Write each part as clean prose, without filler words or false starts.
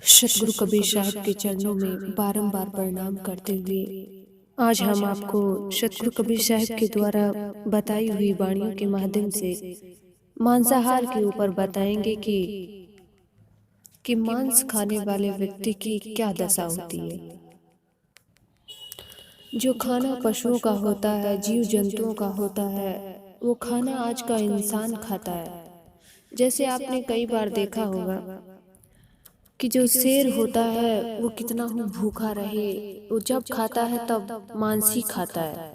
सतगुरु कबीर साहब के चरणों में बारंबार प्रणाम करते हुए आज हम आपको सतगुरु कबीर साहब के द्वारा बताई हुई वाणियों के माध्यम से मांसाहार के ऊपर बताएंगे कि मांस खाने वाले व्यक्ति की क्या दशा होती है। जो खाना पशुओं का होता है, जीव जंतुओं का होता है, वो खाना आज का इंसान खाता है। जैसे आपने कई बार देखा होगा कि जो शेर होता है वो कितना ही भूखा रहे, वो जब खाता है तब मांस ही खाता है।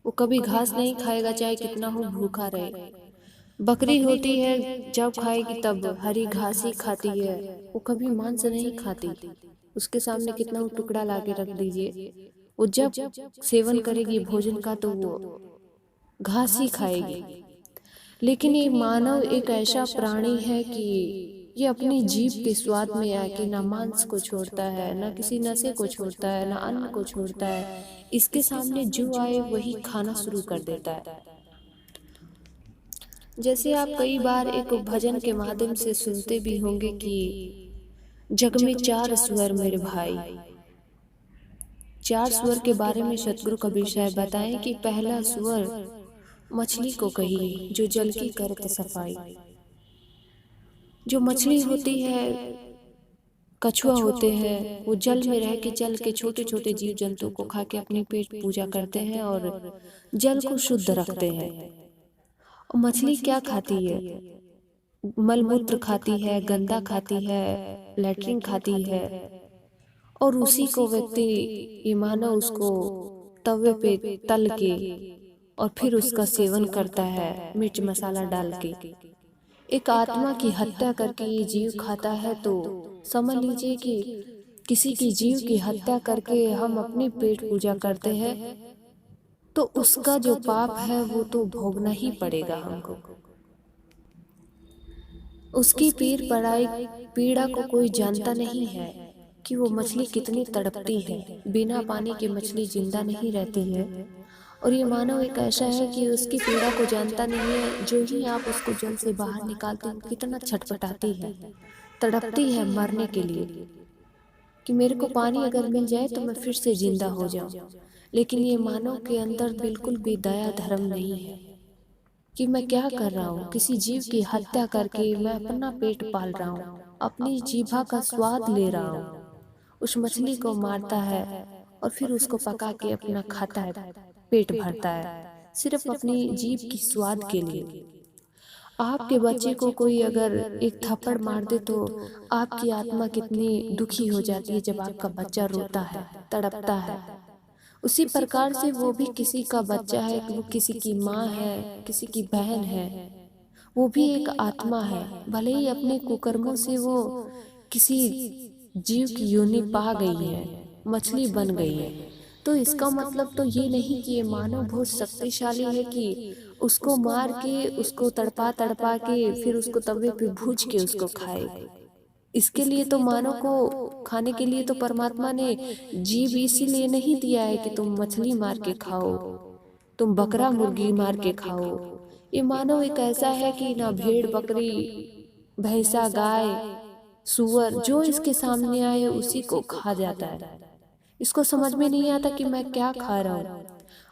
वो कभी घास नहीं खाएगा चाहे कितना हो भूखा रहे। बकरी होती है, जब खाएगी तब हरी घास ही खाती है, वो कभी मांस नहीं खाती। उसके सामने कितना हो टुकड़ा लाके रख दीजिए, वो जब सेवन करेगी भोजन का तो वो घास ही खाएगी। लेकिन ये मानव एक ऐसा प्राणी है कि ये अपनी जीभ के स्वाद में आके ना मांस को छोड़ता है, ना किसी नशे को छोड़ता है, ना अन्न को छोड़ता है। इसके सामने जो आए वही खाना शुरू कर देता है। जैसे आप कई बार एक भजन के माध्यम से सुनते भी होंगे कि जग में चार स्वर मेरे भाई। चार स्वर के बारे में सतगुरु कबीर साहब बताएं कि पहला स्वर मछली को कहिए जो जल की करत सफाई। जो मछली होती है, कछुआ होते हैं, वो जल में रह के जल के छोटे छोटे जीव जंतु को खा के अपनी पेट पूजा करते हैं और जल को शुद्ध रखते हैं। और मछली क्या खाती है? मलमूत्र खाती है, गंदा खाती है, लैट्रिन खाती है, और उसी को व्यक्ति ये मानो उसको तवे पे तल के और फिर उसका सेवन करता है मिर्च मसाला डाल के। एक आत्मा की हत्या करके ये जीव खाता है, तो समझ लीजिए कि किसी की जीव की हत्या करके हम अपनी पेट पूजा करते हैं, तो उसका जो पाप है वो तो भोगना ही पड़ेगा हमको। उसकी पीड़ा को कोई जानता नहीं है कि वो मछली कितनी तड़पती है। बिना पानी के मछली जिंदा नहीं रहती है। और ये मानव एक ऐसा है कि उसकी पीड़ा को जानता नहीं है। जो ही आप उसको जल से बाहर निकालते हैं कितना छटपटाती है, तड़पती है मरने के लिए कि मेरे को पानी अगर मिल जाए तो मैं फिर से जिंदा हो जाऊं। लेकिन ये मानव के अंदर बिल्कुल भी दया धर्म नहीं है कि मैं क्या कर रहा हूँ। किसी जीव की हत्या करके मैं अपना पेट पाल रहा हूँ, अपनी जीभा का स्वाद ले रहा हूँ। उस मछली को मारता है और फिर उसको पका के अपना खाता है, पेट भरता है, सिर्फ अपनी जीभ की स्वाद के लिए। आपके बच्चे को कोई अगर एक थप्पड़ मार दे तो आपकी आत्मा कितनी दुखी हो जाती है जब आपका बच्चा रोता है, तड़पता है। उसी प्रकार से वो भी किसी का बच्चा है, वो किसी की माँ है, किसी की बहन है, वो भी एक आत्मा है। भले ही अपने कुकर्मों से वो किसी जीव की योनि पा गई है, मछली बन गई है, तो इसका मतलब तो ये नहीं कि ये मानव बहुत शक्तिशाली है कि उसको मार के, उसको तड़पा तड़पा के फिर उसको तवे पे भूज के उसको खाए। इसके लिए तो मानव को खाने के लिए तो परमात्मा ने जीव इसीलिए नहीं दिया है कि तुम मछली मार के खाओ, तुम बकरा मुर्गी मार के खाओ। ये मानव एक ऐसा है कि ना भेड़ बकरी भैंसा गाय सुअर जो इसके सामने आए उसी को खा जाता है। इसको समझ में नहीं आता कि मैं क्या खा रहा हूँ।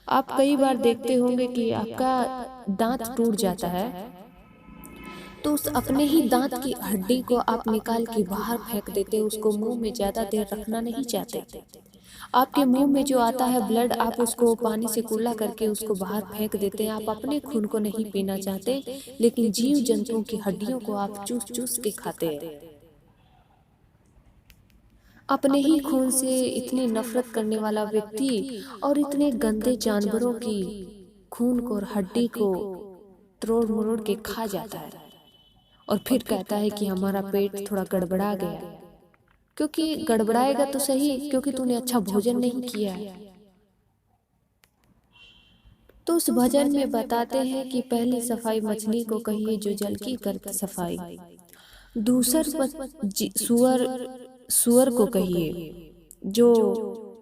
आप कई बार देखते होंगे कि आपका दांत टूट जाता है तो उस अपने ही दांत की हड्डी को आप निकाल के बाहर फेंक देते, उसको मुंह में ज्यादा देर रखना नहीं चाहते। आपके मुंह में जो आता है ब्लड, आप उसको पानी से कुल्ला करके उसको बाहर फेंक देते हैं। आप अपने खून को नहीं पीना चाहते, लेकिन जीव जंतुओं की हड्डियों को आप चूस चूस के खाते हैं। अपने ही खून से इतनी नफरत करने वाला व्यक्ति और इतने गंदे जानवरों की खून को और हड्डी को तोड़ मरोड़ के खा जाता है और फिर कहता है कि हमारा पेट थोड़ा गड़बड़ा गया। क्योंकि गड़बड़ाएगा तो सही, क्योंकि तूने अच्छा भोजन नहीं किया है। तो उस भजन में बताते हैं कि पहली सफाई मछली को कहिए जो जल की करत सफाई। दूसर सुअर सुअर को कहिए जो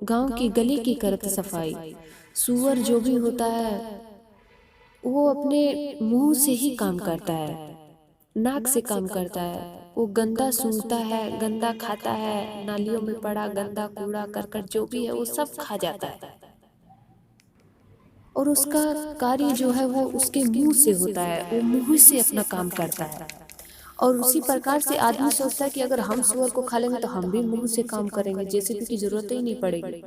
गांव की गली की करत सफाई। सुअर जो भी होता है वो अपने मुंह से ही काम करता है, नाक से काम करता है, वो गंदा सूंघता है, गंदा खाता है, नालियों में पड़ा गंदा कूड़ा करकट जो भी है वो सब खा जाता है, और उसका कार्य जो है वो उसके मुंह से होता है, वो मुंह से अपना काम करता है। और उसी प्रकार से आदमी सोचता है कि अगर हम सुअर को खा लेंगे तो हम भी मुंह से काम करेंगे, जेसीबी की जरूरत ही नहीं पड़ेगी।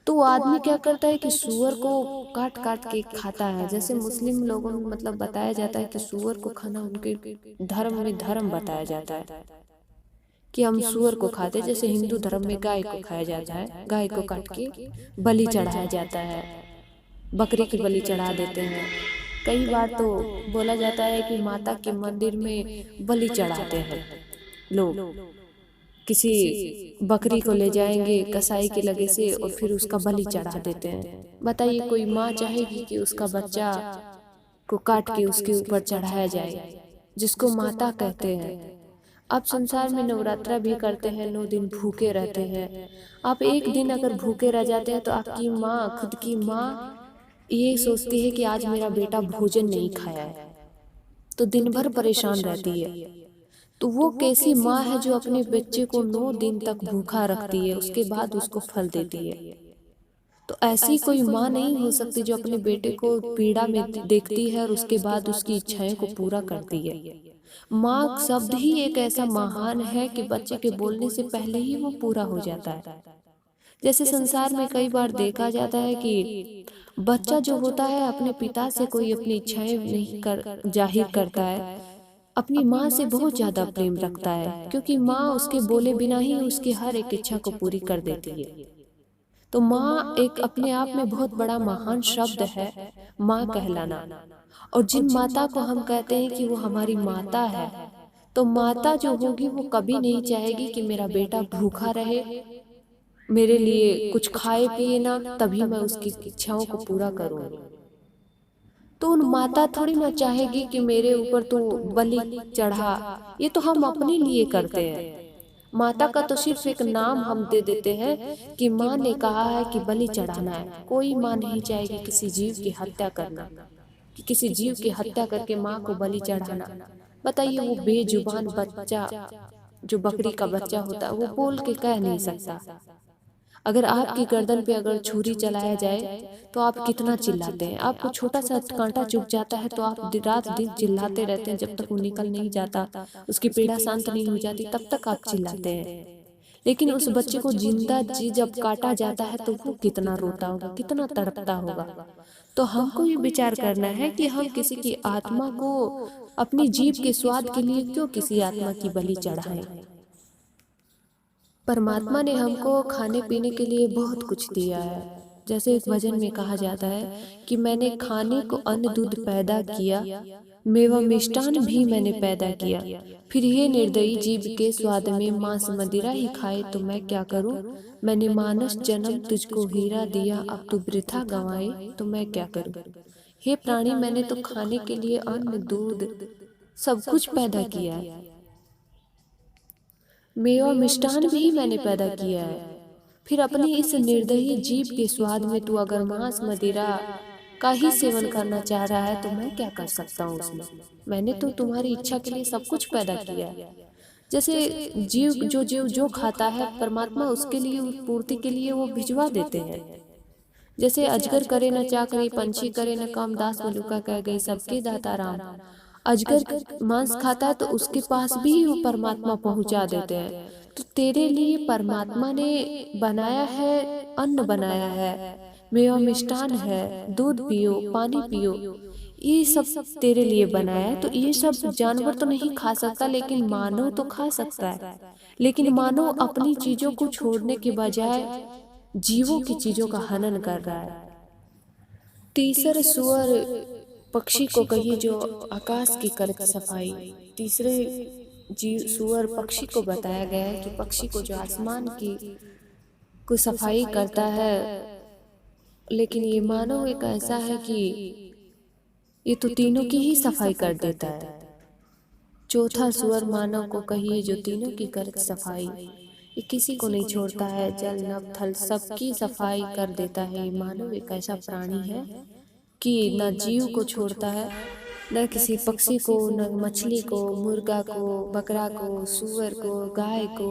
तो वो आदमी क्या करता है कि सुअर को काट काट के खाता है। जैसे मुस्लिम लोगों में मतलब बताया जाता है कि सुअर को खाना उनके धर्म में धर्म बताया जाता है कि हम सुअर को खाते। जैसे हिंदू धर्म में गाय को खाया जाता है, गाय को काट के बलि चढ़ाया जाता है, बकरी की बलि चढ़ा देते हैं। कई बार तो बोला जाता है कि माता के मंदिर में बलि चढ़ाते हैं लोग, किसी बकरी को ले जाएंगे कसाई के लगे से और फिर उसका बलि चढ़ा देते हैं। बताइए कोई माँ चाहेगी कि उसका बच्चा को काट के उसके ऊपर चढ़ाया जाए, जिसको माता कहते हैं। आप संसार में नवरात्रा भी करते हैं, 9 दिन भूखे रहते हैं। आप एक दिन अगर भूखे रह जाते हैं तो आपकी माँ, खुद की माँ ये सोचती है कि आज मेरा बेटा भोजन नहीं खाया है, तो दिन भर परेशान रहती है। तो वो कैसी माँ है जो अपने बच्चे को 9 दिन तक भूखा रखती है, उसके बाद उसको फल देती है। तो ऐसी कोई माँ नहीं हो सकती जो अपने बेटे को पीड़ा में देखती है और उसके बाद उसकी इच्छाएं को पूरा करती है। माँ शब्द ही एक ऐसा महान है कि बच्चे के बोलने से पहले ही वो पूरा हो जाता है। जैसे संसार में कई बार देखा जाता है कि बच्चा जो होता है अपने पिता से कोई अपनी इच्छाएं नहीं जाहिर करता है, अपनी माँ से बहुत ज्यादा प्रेम रखता है, क्योंकि माँ उसके बोले बिना ही उसकी हर एक इच्छा को पूरी कर देती है। तो माँ एक अपने आप में बहुत बड़ा महान शब्द है, माँ कहलाना। और जिन माता को हम कहते हैं कि वो हमारी माता है, तो माता जो होगी वो कभी नहीं चाहेगी कि मेरा बेटा भूखा रहे, मेरे लिए कुछ खाए पिए ना, तभी मैं उसकी इच्छाओं को पूरा करूंगी। तो उन माता थोड़ी ना चाहेगी कि मेरे ऊपर तो बलि चढ़ा, ये तो हम अपने लिए करते हैं। माता का तो सिर्फ एक नाम हम दे देते हैं कि माँ ने कहा है कि बलि चढ़ाना है। कोई माँ नहीं चाहेगी किसी जीव की हत्या करना, कि किसी जीव की हत्या करके माँ को बलि चढ़ाना। बताइए वो बेजुबान बच्चा जो बकरी का बच्चा होता है वो बोल के कह नहीं सकता। अगर आपकी गर्दन पे अगर छुरी चलाया जाए तो आप कितना चिल्लाते हैं। आपको छोटा सा कांटा चुभ जाता है तो आप रात दिन चिल्लाते रहते हैं, जब तक वो निकल नहीं जाता, उसकी पीड़ा शांत नहीं हो जाती, तब तक आप चिल्लाते हैं। लेकिन उस बच्चे को जिंदा जी जब काटा जाता है तो वो कितना रोता होगा, कितना तड़पता होगा। तो हमको ये विचार करना है कि हम किसी की आत्मा को अपनी जीभ के स्वाद के लिए क्यों किसी आत्मा की बलि चढ़ाएं। परमात्मा ने हमको खाने पीने के लिए बहुत कुछ दिया है। जैसे एक भजन में कहा जाता है कि मैंने खाने को अन्न दूध पैदा किया, मेवा मिष्टान भी मैंने पैदा किया, फिर ये निर्दयी जीव के स्वाद में मांस मदिरा ही खाए तो मैं क्या करूं। मैंने मानस जन्म तुझको हीरा दिया, अब तू वृथा गंवाए तो मैं क्या करूं। हे प्राणी, मैंने तो खाने के लिए अन्न दूध सब कुछ पैदा किया है, मेवा मिष्टान भी मैंने पैदा किया है। फिर अपनी इस निर्दयी जीभ के स्वाद में तू अगर मांस मदिरा का ही सेवन करना चाह रहा है तो मैं क्या कर सकता हूँ उसमें। मैंने तो तुम्हारी इच्छा के लिए सब कुछ पैदा किया है। जैसे जीव जो खाता है परमात्मा उसके लिए पूर्ति के लिए वो भिजवा देते हैं। जैसे अजगर करे न चाकरी, पंछी करे न काम, दास मलुका कह गई सबके दाता राम। अजगर मांस खाता है तो उसके पास भी वो परमात्मा पहुंचा देते हैं। तो तेरे लिए परमात्मा ने बनाया है, अन्न बनाया है, मेवा मिष्टान है, दूध पियो, पानी पियो, ये सब तेरे लिए बनाया है। तो ये सब जानवर तो नहीं खा सकता, लेकिन मानव तो खा सकता है। लेकिन मानव अपनी चीजों को छोड़ने के बजाय जीवों की चीजों का हनन कर रहा है। तीसरे सुअर पक्षी को कहिए जो आकाश की करत सफाई। तीसरे जीव सुअर पक्षी को बताया गया है कि पक्षी को जो आसमान की को सफाई करता है, लेकिन ये मानव एक ऐसा है कि ये तो तीनों की ही सफाई कर देता है। चौथा सुअर मानव को कहिए जो तीनों की करत सफाई, ये किसी को नहीं छोड़ता है, जल नभ थल सबकी सफाई कर देता है। ये मानव एक ऐसा प्राणी है कि न जीव को छोड़ता है न किसी पक्षी को, न मछली को, मुर्गा को, बकरा को, सुअर को, गाय को,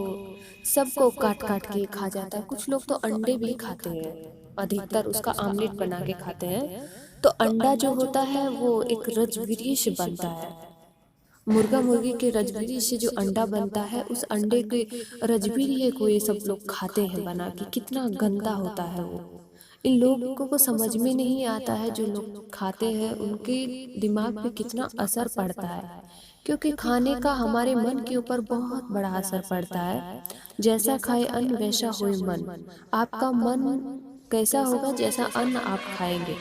सबको काट काट के खा जाता है। कुछ लोग तो अंडे भी खाते हैं, अधिकतर उसका आमलेट बना के खाते हैं। तो अंडा जो होता है वो एक रजवीरी से बनता है। मुर्गा मुर्गी के रजबीरी से जो अंडा बनता है, उस अंडे के रजबीरी को ये सब लोग खाते हैं बना के। कितना गंदा होता है वो। इन लोगों को समझ में नहीं आता है, जो लोग खाते हैं उनके दिमाग पे कितना असर पड़ता है, क्योंकि खाने का हमारे मन के ऊपर बहुत बड़ा असर पड़ता है। जैसा खाए अन्न वैसा होए मन। आपका मन कैसा होगा, जैसा अन्न आप खाएंगे।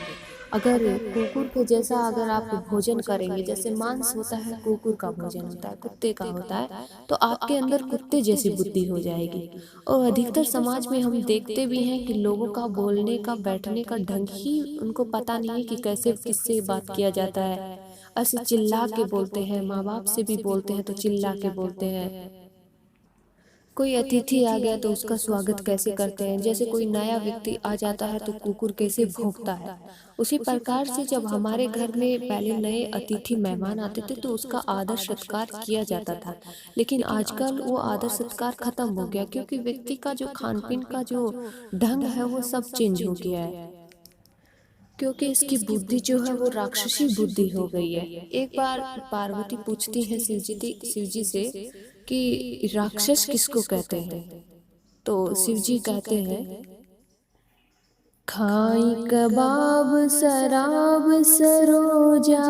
अगर कुकुर के जैसा अगर आप भोजन करेंगे, जैसे मांस होता है, कुकुर का भोजन होता है, कुत्ते का होता है, तो आपके अंदर कुत्ते जैसी बुद्धि हो जाएगी। और अधिकतर समाज में हम देखते भी हैं कि लोगों का बोलने का, बैठने का ढंग ही उनको पता नहीं है कि कैसे किससे बात किया जाता है। ऐसे चिल्ला के बोलते हैं, माँ बाप से भी बोलते हैं तो चिल्ला के बोलते हैं। कोई अतिथि आ गया तो उसका स्वागत कैसे करते हैं, जैसे कोई नया व्यक्ति आ जाता है तो कुकुर कैसे भौंकता है। उसी प्रकार से जब हमारे घर में पहले नए अतिथि मेहमान आते थे तो उसका आदर सत्कार किया जाता था। लेकिन आजकल वो आदर सत्कार खत्म हो गया, क्योंकि व्यक्ति का जो खान पीन का जो ढंग है वो सब चेंज हो गया है। क्योंकि इसकी बुद्धि जो है वो राक्षसी बुद्धि हो गई है। एक बार पार्वती पूछती है शिव जी से कि राक्षस किसको कहते हैं। तो शिव जी कहते हैं, खाई कबाब शराब सरोजा,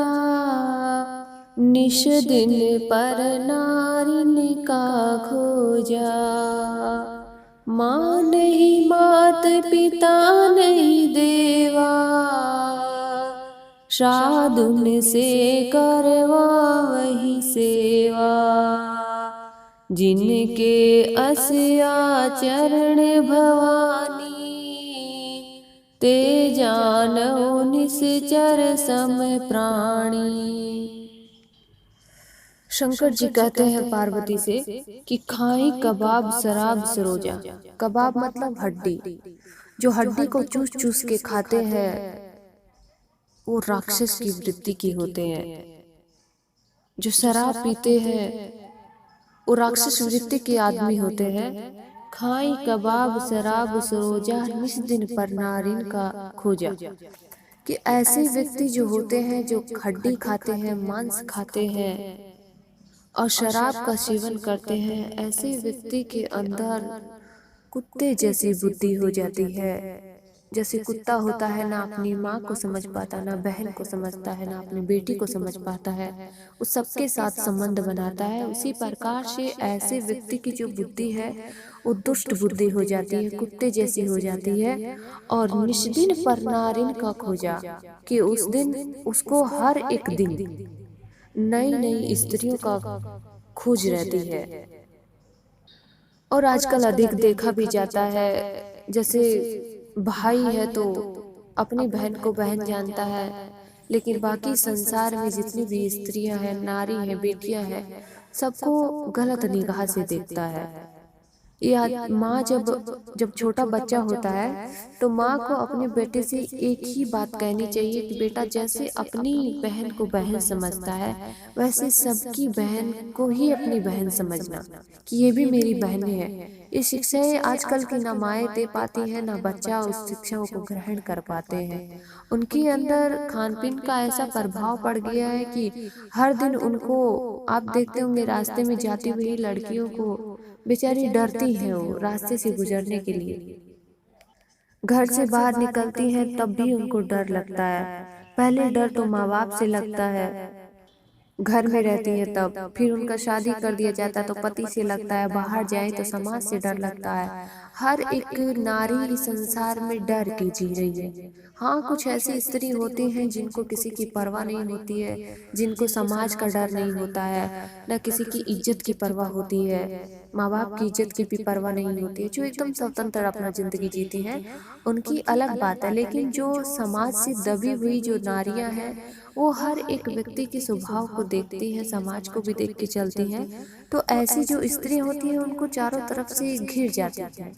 निश दिन पर नारिन का खोजा। माँ नहीं मात पिता नहीं देवा, साधुन से करवा वही सेवा। जिनके अस्या चरण भवानी, ते जानो निश्चर सम प्राणी। शंकर जी कहते हैं पार्वती से कि खाई कबाब शराब सरोजा। कबाब मतलब हड्डी। जो हड्डी को चूस चूस के खाते हैं वो राक्षस की वृत्ति की होते हैं। जो शराब पीते हैं वो राक्षस वृत्ति के आदमी होते हैं। खाई कबाब शराब सरोजा, निस दिन पर नारिन का खोजा। कि ऐसे व्यक्ति जो होते हैं, जो हड्डी खाते हैं, मांस खाते हैं और शराब का सेवन करते हैं, ऐसे व्यक्ति के अंदर कुत्ते जैसी बुद्धि हो जाती है। जैसे कुत्ता होता है, ना अपनी माँ को समझ पाता, ना बहन को समझता है, ना अपनी बेटी को समझ पाता है, वो सबके साथ संबंध बनाता है। उसी प्रकार से ऐसे व्यक्ति की जो बुद्धि है वो दुष्ट बुद्धि हो जाती है, कुत्ते जैसी हो जाती है। और निष्दिन पर नारिन का खोजा, कि उस दिन उसको हर एक दिन नई नई स्त्रियों का खोज रहती है। और आजकल अधिक देखा भी जाता है, जैसे भाई है तो अपनी बहन को बहन जानता है, लेकिन बाकी संसार में जितनी भी स्त्रियां हैं, नारी हैं, बेटियां हैं, सबको गलत निगाह से देखता है। या माँ जब जब छोटा बच्चा होता है तो माँ को अपने बेटे से एक ही बात कहनी चाहिए कि बेटा, जैसे अपनी बहन को बहन समझता है वैसे सबकी बहन को ही अपनी बहन समझना, कि ये भी मेरी बहन है। ये शिक्षाएं आजकल की ना माएँ दे पाती हैं, ना बच्चा उस शिक्षाओं को ग्रहण कर पाते हैं। उनके अंदर खान पीन का ऐसा प्रभाव पड़ गया है कि हर दिन उनको, आप देखते होंगे रास्ते में जाती हुई लड़कियों को, बेचारी डरती हैं वो रास्ते से गुजरने के लिए। घर से बाहर निकलती हैं तब भी उनको डर लगता है। पहले डर तो माँ बाप से लगता है, घर में रहती है तब, फिर उनका शादी कर दिया जाता है तो पति से लगता है, बाहर जाए तो समाज से डर लगता है। हर एक नारी इस संसार में डर के जी रही है। हाँ, कुछ ऐसी स्त्री होती हैं जिनको किसी की परवाह नहीं होती है, जिनको समाज का डर नहीं होता है, न किसी की इज्जत की परवाह होती है, माँ बाप की इज्जत की भी परवाह नहीं होती है, जो एकदम स्वतंत्र अपना जिंदगी जीती हैं, उनकी अलग बात है। लेकिन जो समाज से दबी हुई जो नारियां हैं, वो हर एक व्यक्ति के स्वभाव को देखती हैं, समाज को भी देख के चलती हैं। तो ऐसी जो स्त्री होती है उनको चारों तरफ से घिर जाती है।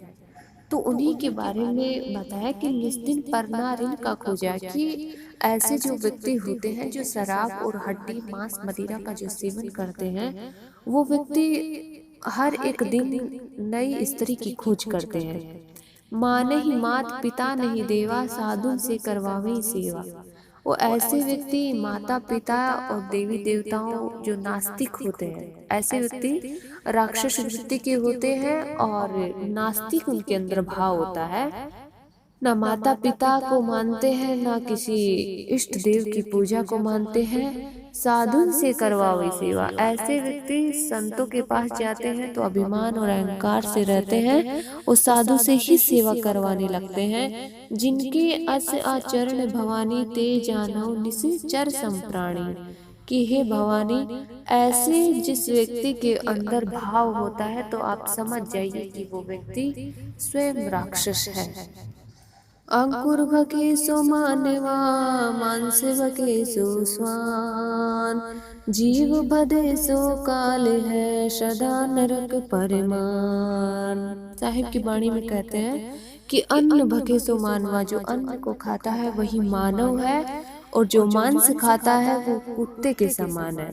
तो उन्हीं के बारे में बताया कि निस्दिन परनारिन का खोजा, कि ऐसे जो व्यक्ति होते हैं जो शराब और हड्डी मांस मदिरा का जो सेवन करते हैं, वो व्यक्ति हर एक दिन नई स्त्री की खोज करते हैं। माँ नहीं मात पिता नहीं देवा, साधुन से करवावे सेवा। वो ऐसे व्यक्ति माता पिता और देवी देवताओं जो नास्तिक होते हैं, ऐसे व्यक्ति राक्षस वृत्ति के होते हैं और नास्तिक उनके अंदर भाव होता है। न माता पिता को मानते हैं, न किसी इष्ट देव की पूजा को मानते हैं। साधुन से करवावे सेवा, ऐसे व्यक्ति संतों के पास जाते हैं तो अभिमान और अहंकार से रहते हैं, वो साधु से ही सेवा करवाने लगते हैं। जिनके अस आचरण भवानी ते जानो निश्चर संप्राणी, कि हे भवानी, ऐसे जिस व्यक्ति के अंदर भाव होता है तो आप समझ जाइए कि वो व्यक्ति स्वयं राक्षस है। अंकुर भके सो मानवा, मांस भके सो स्वान, जीव भदे सो काल है, सदा नरक परिमान। साहिब की वाणी में कहते हैं कि अन्न भके सो मानवा, जो अन्न को खाता है वही मानव है, और जो मांस खाता है वो कुत्ते के समान है।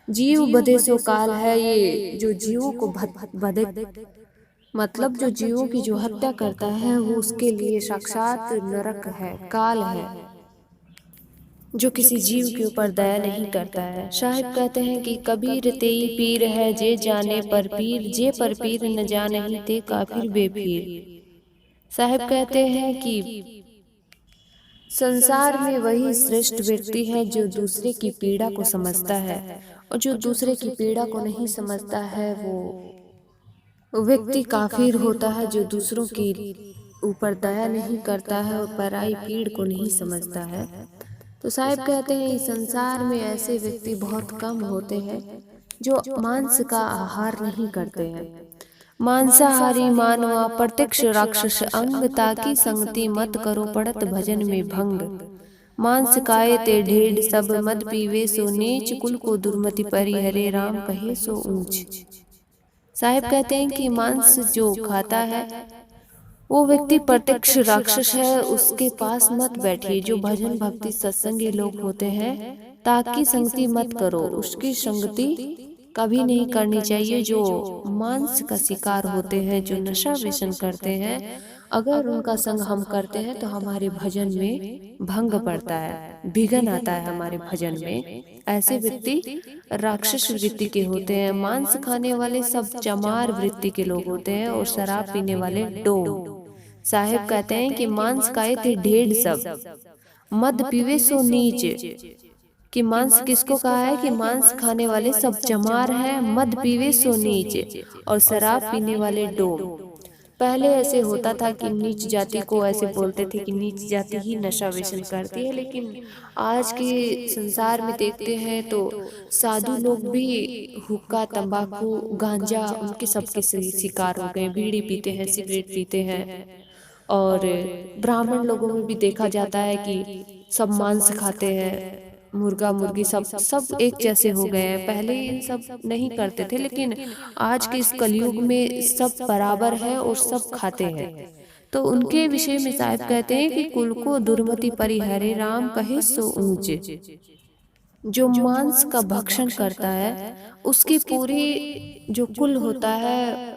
जीव बधे सो काल है, ये जो जीवों को बधे मतलब जो जीवों की जो हत्या करता है वो उसके लिए साक्षात नरक है, काल है, जो किसी जीव के ऊपर दया नहीं करता है। साहिब कहते हैं कि कबीर तेई पीर है, जे जाने पर पीर, जे पर पीर न जाने ते काफिर बेपीर। साहिब कहते हैं कि संसार में वही श्रेष्ठ व्यक्ति है जो दूसरे की पीड़ा को समझता है, और जो दूसरे की पीड़ा को नहीं समझता है वो व्यक्ति काफिर होता है, जो दूसरों की ऊपर दया नहीं करता है और पराई पीड़ को नहीं समझता है। तो साहिब कहते हैं इस संसार में ऐसे व्यक्ति बहुत कम होते हैं जो मांस का आहार नहीं करते हैं। मांसाहारी मानवा प्रत्यक्ष राक्षस अंग, ताकि संगति मत करो पड़त भजन में भंग। मांस खाए ते ढेढ़ सब, मद पीवे सो नीच, कुल को दुर्मति परी, हरे राम कहे सो ऊंच। साहिब कहते हैं कि मांस जो खाता है वो व्यक्ति प्रत्यक्ष राक्षस है, उसके पास मत बैठिए। जो भजन भक्ति सत्संगी लोग होते हैं, ताकि संगति मत करो, उसकी संगति कभी नहीं करनी चाहिए। जो मांस का शिकार होते हैं, जो नशा व्यसन करते हैं, अगर उनका संग हम करते हैं तो हमारे भजन में भंग पड़ता है, विघ्न आता है हमारे भजन में। ऐसे व्यक्ति राक्षस वृत्ति के होते हैं। मांस खाने वाले सब चमार वृत्ति के लोग होते हैं, और शराब पीने वाले डोम। साहिब कहते हैं कि मांस खाए थे ढेढ़ सब, मद पीवे सो नीच, कि मांस किसको कहा है कि मांस खाने वाले सब चमार हैं, मद पीवे सो नीच, और शराब पीने वाले डोम। पहले ऐसे होता था कि नीच जाति को ऐसे बोलते थे कि नीच जाति ही नशा व्यसन करती है, लेकिन आज के संसार में देखते हैं तो साधु लोग भी हुक्का तंबाकू गांजा उनके सबके शिकार हो गए, बीड़ी पीते हैं, सिगरेट पीते हैं। और ब्राह्मण लोगों में भी देखा जाता है कि सब मांस खाते हैं, मुर्गा मुर्गी सब सब एक जैसे हो गए हैं। पहले इन सब नहीं करते थे, लेकिन आज के इस कलयुग में सब बराबर है और सब खाते हैं। तो उनके विषय में साहिब कहते हैं कि कुल को दुर्मति परि, हरे राम कहे सो ऊंचे। जो मांस का भक्षण करता है उसकी पूरी जो कुल होता है,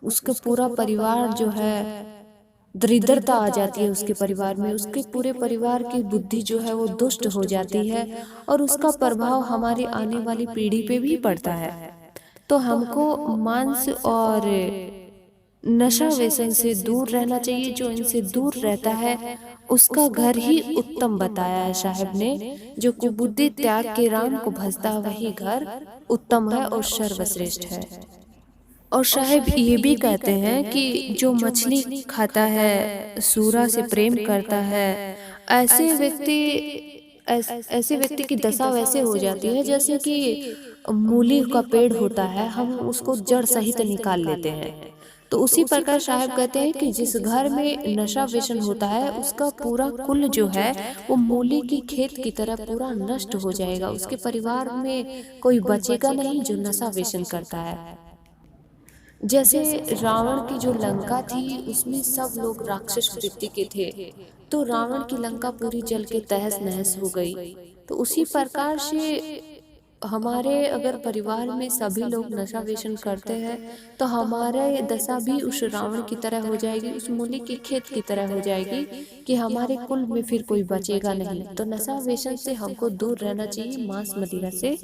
उसका पूरा परिवार जो है, दरिद्रता आ जाती है उसके परिवार में, उसके पूरे परिवार की बुद्धि जो है वो दुष्ट हो जाती है, और उसका प्रभाव हमारी आने वाली पीढ़ी पे भी पड़ता है। तो हमको मांस और नशा व्यसन से दूर रहना चाहिए। जो इनसे दूर रहता है उसका घर ही उत्तम बताया है साहब ने। जो कुबुद्धि त्याग के राम को भजता वही घर उत्तम है और सर्वश्रेष्ठ है। और साहब ये भी कहते हैं कि जो मछली खाता है, सूरा से प्रेम करता है, ऐसे व्यक्ति की दशा वैसे हो जाती है जैसे कि मूली का पेड़ होता है, हम उसको जड़ सहित निकाल लेते हैं। तो उसी प्रकार साहब कहते हैं कि जिस घर में नशा व्यसन होता है उसका पूरा कुल जो है वो मूली की खेत की तरह पूरा नष्ट हो जाएगा। उसके परिवार में कोई बचेगा नहीं जो नशा व्यसन करता है। जैसे रावण की जो लंका थी उसमें सब लोग राक्षस वृत्ति के थे, तो रावण की लंका पूरी जल के तहस नहस हो गई। तो उसी प्रकार से हमारे अगर परिवार में सभी लोग नशा व्यसन करते हैं तो हमारे दशा भी उस रावण की तरह हो जाएगी, उस मूली के खेत की तरह हो जाएगी कि हमारे कुल में फिर कोई बचेगा नहीं। तो नशा व्यसन से हमको दूर रहना चाहिए, मांस मदिरा से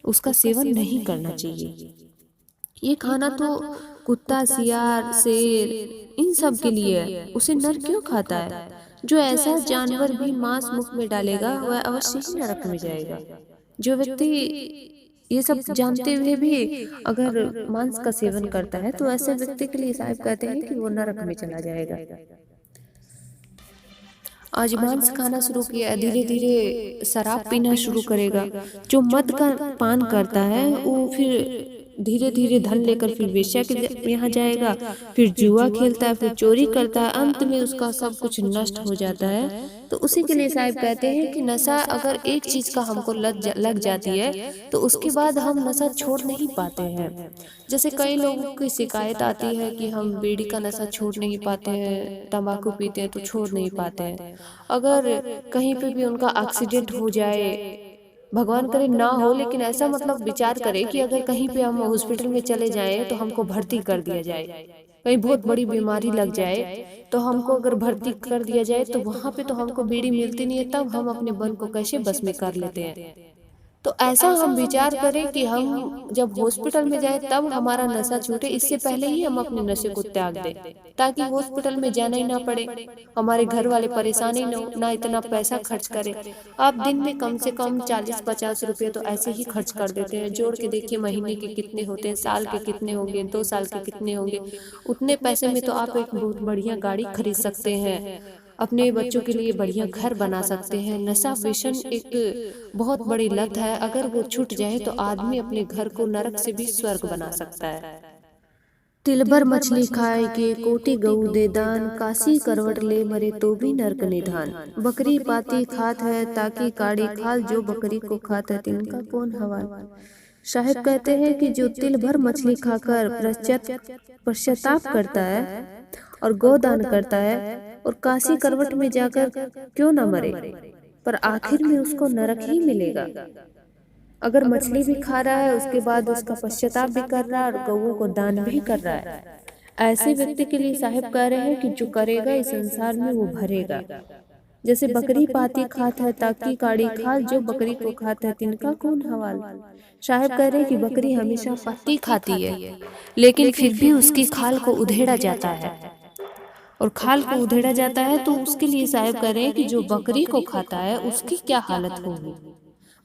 उसका सेवन नहीं करना चाहिए। ये खाना तो कुत्ता, सियार, शेर इन सब के लिए है, उसे नर क्यों खाता है? जो ऐसा जानवर भी मांस मुख में डालेगा वह अवश्य ही नरक में जाएगा। जो व्यक्ति ये सब जानते हुए भी अगर मांस का सेवन करता है तो ऐसे व्यक्ति के लिए साहब कहते हैं कि वो नरक में चला जाएगा। आज मांस खाना शुरू किया, धीरे धीरे शराब पीना शुरू करेगा। जो मद का पान करता है वो फिर धीरे धीरे धन लेकर फिर वेश्या के यहाँ जाएगा, फिर जुआ खेलता है, फिर चोरी करता है, अंत में उसका सब कुछ नष्ट हो जाता है। तो उसी के लिए साहब कहते हैं कि नशा अगर एक चीज का हमको लग जाती है तो उसके बाद हम नशा छोड़ नहीं पाते हैं। जैसे कई लोगों की शिकायत आती है कि हम बीड़ी का नशा छोड़ नहीं पाते हैं, तंबाकू पीते हैं तो छोड़ नहीं पाते हैं। अगर कहीं पे भी उनका एक्सीडेंट हो जाए, भगवान करे ना हो, लेकिन ऐसा मतलब विचार करें कि अगर कहीं पे हम हॉस्पिटल में चले जाएं तो हमको भर्ती कर दिया जाए, कहीं बहुत बड़ी बीमारी लग जाए तो हमको अगर भर्ती कर दिया जाए तो वहां पे तो हमको बीड़ी मिलती नहीं है, तब हम अपने मन को कैसे बस में कर लेते हैं। तो ऐसा हम विचार करें कि हम जब हॉस्पिटल में जाए तब हमारा नशा छूटे, इससे पहले ही हम अपने नशे को त्याग दें, ताकि हॉस्पिटल में जाना ही ना पड़े, हमारे घर वाले परेशानी न हो, ना इतना पैसा खर्च करें। आप दिन में कम से कम 40-50 रुपये तो ऐसे ही खर्च कर देते हैं। जोड़ के देखिए महीने के कितने होते हैं, साल के कितने होंगे, 2 साल के कितने होंगे। उतने पैसे में तो आप एक बहुत बढ़िया गाड़ी खरीद सकते हैं, अपने बच्चों के लिए बढ़िया घर बना सकते हैं। नशा व्यसन एक बहुत बड़ी लत है, अगर वो छूट जाए तो आदमी अपने घर को नरक से भी स्वर्ग बना सकता है। तिल भर मछली खाए के कोटि गऊ दे दान, काशी करवट ले मरे तो भी नरक निधान। बकरी पाती खात है ताकि काड़ी खाल, जो बकरी को खात है तिनका कौन हवाल। साहेब कहते हैं कि जो तिल भर मछली खाकर पश्चाताप करता है और गोदान करता है और काशी करवट में जाकर क्यों न मरे, पर आखिर में उसको नरक ही मिलेगा। अगर मछली भी खा रहा है उसके बाद उसका पश्चाताप भी कर रहा है और गऊ को दान भी कर रहा है, ऐसे व्यक्ति के लिए साहिब कह रहे हैं कि जो करेगा इस संसार में वो भरेगा। जैसे बकरी पाती खात है ताकि काड़ी खाल, जो बकरी को खाता है तिनका कौन हवाल। साहिब कह रहे हैं कि बकरी हमेशा पत्ती खाती है लेकिन फिर भी उसकी खाल को उधेड़ा जाता है, और खाल को उधेड़ा जाता है तो उसके लिए साहिब कह रहे हैं कि जो बकरी को खाता है उसकी क्या हालत होगी।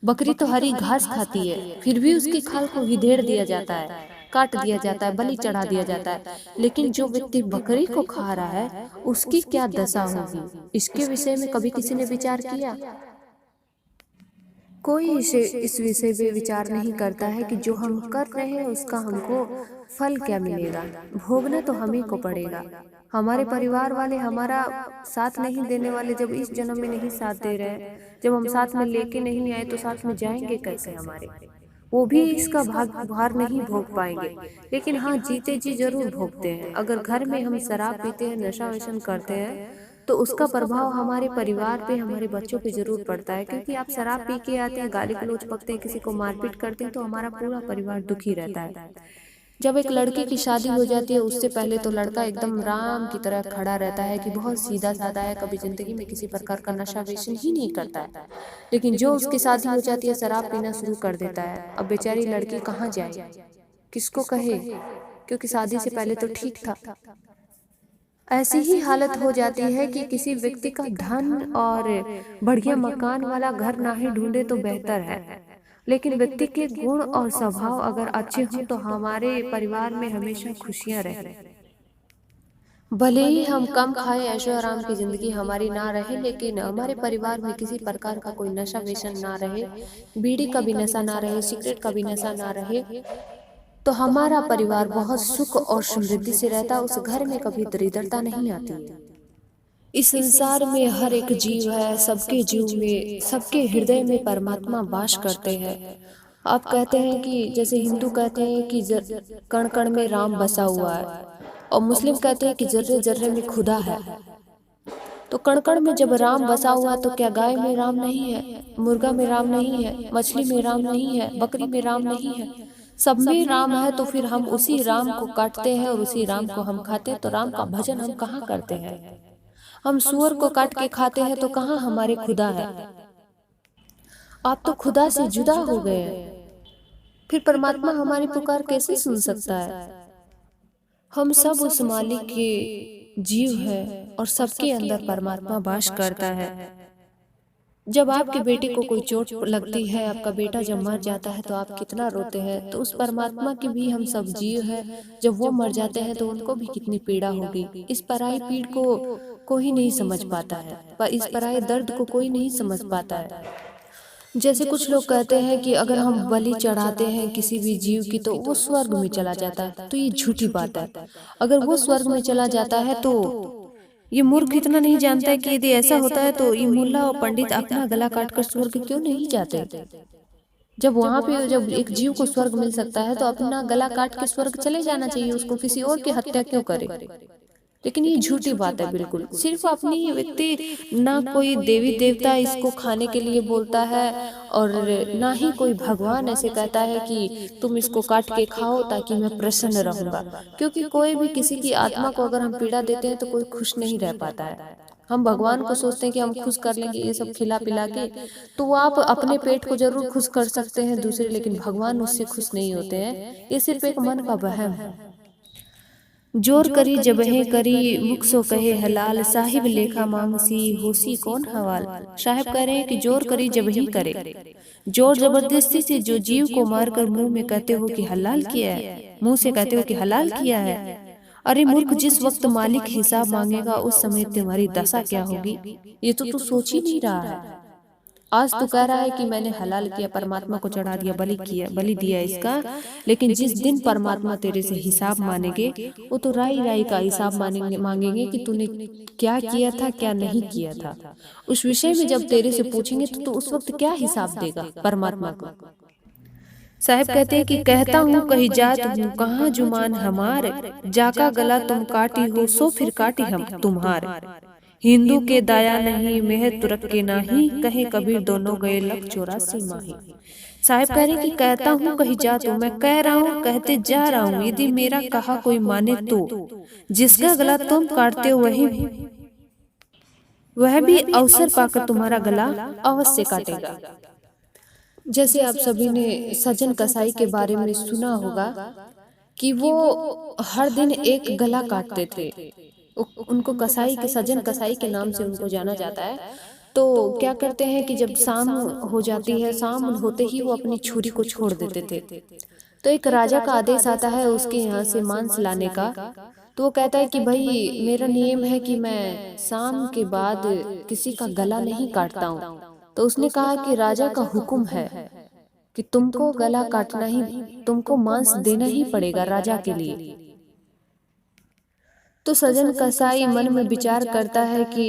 बकरी तो हरी घास खाती है, फिर भी उसकी खाल को हिधेड़ दिया जाता है, काट दिया जाता है, बलि चढ़ा दिया जाता है। लेकिन जो व्यक्ति बकरी को खा रहा है उसकी क्या दशा होगी, इसके विषय में कभी किसी ने विचार किया? कोई इस विषय पे विचार नहीं करता है कि जो हम कर रहे हैं उसका हमको फल क्या मिलेगा। भोगना तो हमें को पड़ेगा। हमारे परिवार वाले हमारा साथ नहीं देने वाले, जब इस जन्म में नहीं साथ दे रहे हैं, जब हम साथ में लेके नहीं आए तो साथ में जाएंगे कैसे हमारे। वो भी इसका भार नहीं भोग पाएंगे। लेकिन हाँ, जीते जी जरूर भोगते हैं। अगर घर में हम शराब पीते हैं, नशा व्यसन करते हैं तो उसका प्रभाव हमारे परिवार पे, हमारे बच्चों पे जरूर पड़ता है। क्योंकि आप शराब पी के आते हैं, गाली गलौज बकते हैं, किसी को मारपीट करते हैं तो हमारा पूरा परिवार दुखी रहता है। जब एक लड़की की शादी हो जाती है उससे पहले तो लड़का एकदम राम की तरह खड़ा रहता है कि बहुत सीधा साधा है, कभी जिंदगी में किसी प्रकार का नशा व्यसन ही नहीं करता है। लेकिन जो उसकी शादी हो जाती है शराब पीना शुरू कर देता है। अब बेचारी लड़की कहाँ जाए, किसको कहे, क्योंकि शादी से पहले तो ठीक था। ऐसी ही हालत हो जाती है कि किसी व्यक्ति का धन और बढ़िया मकान वाला घर ना ही ढूंढे तो बेहतर है, लेकिन व्यक्ति के गुण और स्वभाव अगर अच्छे हों तो हमारे परिवार में हमेशा खुशियां रहे। भले ही हम कम खाएं, ऐशो आराम की जिंदगी हमारी ना रहे, लेकिन हमारे परिवार में किसी प्रकार का कोई नशा व्यसन ना रहे, बीड़ी का भी नशा ना रहे, सिगरेट का भी नशा ना रहे, तो हमारा परिवार बहुत सुख और समृद्धि से रहता। उस घर में कभी दरिद्रता नहीं आती है। इस संसार में हर एक जीव है, सबके जीव में, सबके हृदय में परमात्मा वास करते हैं। आप कहते हैं कि जैसे हिंदू कहते हैं कि कण कण में राम बसा हुआ है, और मुस्लिम कहते हैं कि जर्रे जर्रे में खुदा है। तो कण कण में जब राम बसा हुआ तो क्या गाय में राम नहीं है, मुर्गा में राम नहीं है, मछली में राम नहीं है, बकरी में राम नहीं है? सब में राम है। तो फिर हम उसी राम को काटते हैं और उसी राम को हम खाते हैं, तो राम का भजन हम कहाँ करते हैं? हम सुअर को काट के खाते हैं तो कहाँ हमारे खुदा है? आप तो खुदा से जुदा हो गए, फिर परमात्मा हमारी पुकार कैसे सुन सकता है? हम सब उस मालिक के जीव है और सबके अंदर परमात्मा वास करता है। जब आपके बेटे को कोई चोट लगती है, आपका बेटा जब मर जाता है तो आप कितना रोते हैं, तो उस परमात्मा की भी हम सब जीव है, जब वो मर जाते हैं तो उनको भी कितनी पीड़ा होगी। इस पराई पीड़ को कोई नहीं समझ पाता है, पर इस पराये दर्द को कोई नहीं समझ पाता है। जैसे कुछ लोग कहते हैं कि अगर हम बलि चढ़ाते हैं किसी भी जीव की तो वो स्वर्ग में चला जाता है, तो ये झूठी बात है। अगर वो स्वर्ग में चला जाता है तो ये मूर्ख इतना नहीं जानता है कि यदि ऐसा होता है तो ये मुल्ला और पंडित अपना गला काटकर स्वर्ग क्यों नहीं जाते? जब वहां पे जब एक जीव को स्वर्ग मिल सकता है तो अपना गला काट के स्वर्ग चले जाना चाहिए, उसको किसी और की हत्या क्यों करे? लेकिन ये झूठी बात है बिल्कुल। सिर्फ अपनी व्यक्ति, ना कोई देवी देवता इसको खाने के लिए बोलता है और ना ही कोई भगवान ऐसे कहता है कि तुम इसको काट के खाओ ताकि मैं प्रसन्न रहूंगा। क्योंकि कोई भी किसी की आत्मा को अगर हम पीड़ा देते हैं तो कोई खुश नहीं रह पाता है। हम भगवान को सोचते हैं कि हम खुश कर लेंगे ये सब खिला पिला के, तो आप अपने पेट को जरूर खुश कर सकते हैं दूसरे, लेकिन भगवान उससे खुश नहीं होते हैं। ये सिर्फ एक मन का वहम है। जोर करी जबहें करी मुख सो कहे हलाल, साहिब लेखा मांगसी होसी कौन हवाल। साहिब कह रहे हैं कि जोर करी जबही करे, जोर जबरदस्ती से जो जीव को मारकर मुंह में कहते हो कि हलाल किया है, मुंह से कहते हो कि हलाल किया है। अरे मूर्ख, जिस वक्त मालिक हिसाब मांगेगा उस समय तुम्हारी दशा क्या होगी, ये तो तू सोच ही नहीं रहा है। आज तो कह रहा है कि मैंने हलाल किया, परमात्मा को चढ़ा दिया, बलि किया, बलि दिया इसका। लेकिन जिस दिन परमात्मा तेरे से हिसाब मानेंगे, वो तो राई राई का हिसाब मांगेंगे कि तूने क्या किया था, क्या नहीं किया था। उस विषय में जब तेरे से पूछेंगे तो तू उस वक्त क्या हिसाब देगा परमात्मा को? साहब कहते हैं कि कहता हूँ कहीं जात हूँ कहाँ जुमान हमार, जाका गला तुम काटी हो सो फिर काटी हम तुम्हार। हिंदू के दाया नहीं मेहर तुरक के नाही, कहे कबीर दोनों गए लख 84 माही। साहब कह रहे कि कहता हूँ कहीं जात हूँ, मैं कह रहा हूँ, कहते जा रहा हूँ, यदि मेरा कहा कोई माने तो जिसका गला तुम काटते हो वह भी अवसर पाकर तुम्हारा गला अवश्य काटेगा। जैसे आप सभी ने सजन कसाई के बारे में सुना होगा कि वो हर दिन एक गला काटते थे। उनको कसाई के, सजन कसाई के नाम से उनको जाना जाता है। तो क्या करते हैं कि जब शाम हो जाती है, शाम होते ही वो अपनी छुरी को छोड़ देते थे। तो एक राजा का आदेश आता है उसके यहाँ से मांस लाने का। तो वो कहता है कि भाई मेरा नियम है कि मैं शाम के बाद किसी का गला नहीं काटता हूँ। तो उसने कहा कि राजा का हुक्म है कि तुमको गला काटना ही, तुमको मांस देना ही पड़ेगा राजा के लिए। तो सजन कसाई मन में विचार करता है कि